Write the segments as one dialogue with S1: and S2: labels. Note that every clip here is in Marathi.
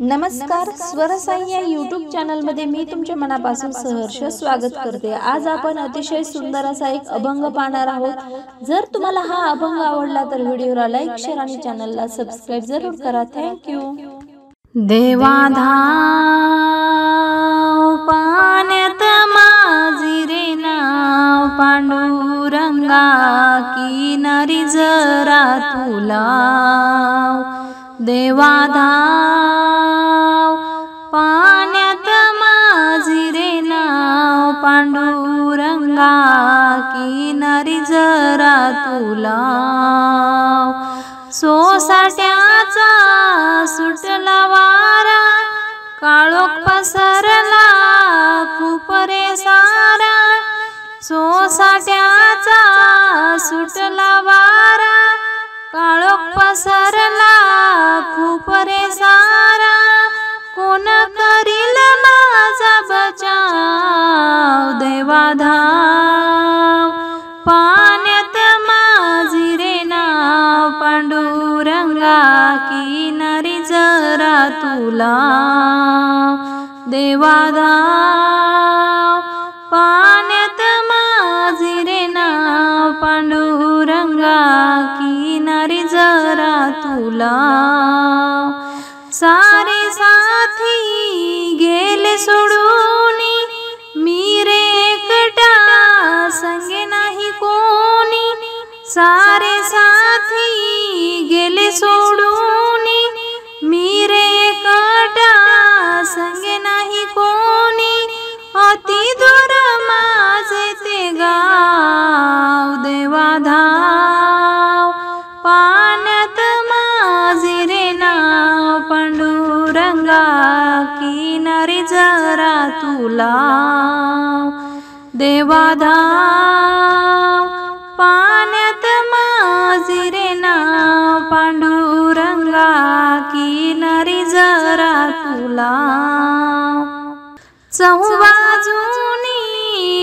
S1: नमस्कार, स्वरसाई या यूट्यूब चॅनलमध्ये मी तुमच्या मनापासून सहर्ष स्वागत करते। आज आपण अतिशय सुंदर असा एक अभंग पाहणार आहोत। जर तुम्हाला हा अभंग आवडला तर व्हिडिओला लाईक, शेअर आणि चॅनलला सबस्क्राइब जरूर करा। थँक्यू।
S2: देवाधाव पाण्यात माझी रे नाव, पांडुरंगा किनारी जरा तुला। देवाधाव पाण्यात माझी रे नाव, पांडुरंगा किनारी जरा तुला। सोसाट्याचा सुटला वारा, काळोख पसरला खूप रे सारा। सोसाट्याचा सुटला वारा, काळोख पसरला खूप रे सारा। कोण करील माझा बचाव, देवाधाव पाण्यात माझी रे नाव, पांडुरंगा किनारी जरा तुला। देवाधाव पाण्यात माझी रे नाव, पांडुरंगा किनारी जरा तुला। सारे साथी गेले सोडूनी, मी रे एकटा संगे नाही कोणी। सारे साथी गेले सोडूनी, मी रे एकटा संगे नाही कोणी। अति दूर माझे ते गाव, देवाधाव पाण्यात माझी रे नाव, पांडुरंगा किनारी जरा तुला। देवाधाव पाण्यात माझी रे नाव, पांडुरंगा किनारी जरा तुला। चहूबाजूनी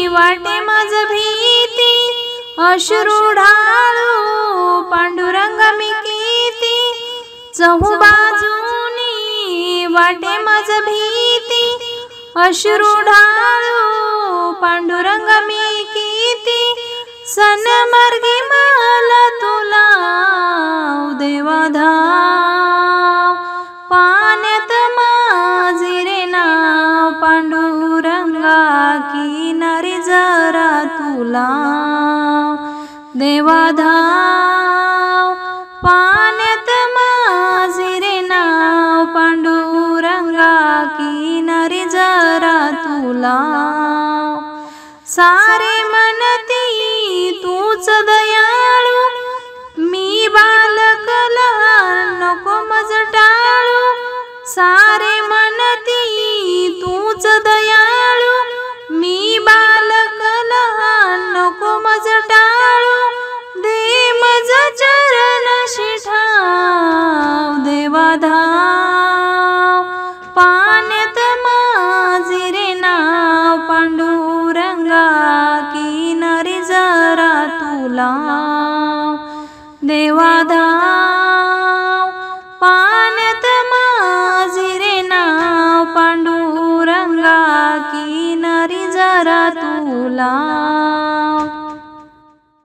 S2: वाटे माझ भीती, अश्रू ढाळू पांडुरंग मी किती। चहूबाजूनी वाटे माझ भीती, अश्रू ढाळू पांडुरंग मी किती। सनमार्गी मला तुला, देवाधाव पाण्यात माझी रे नाव, पांडुरंगा किनारी जरा तुला। देवाधाव पाण्यात माझी रे नाव, पांडुरंगा किनारी जरा तुला। सारे म्हणती तूच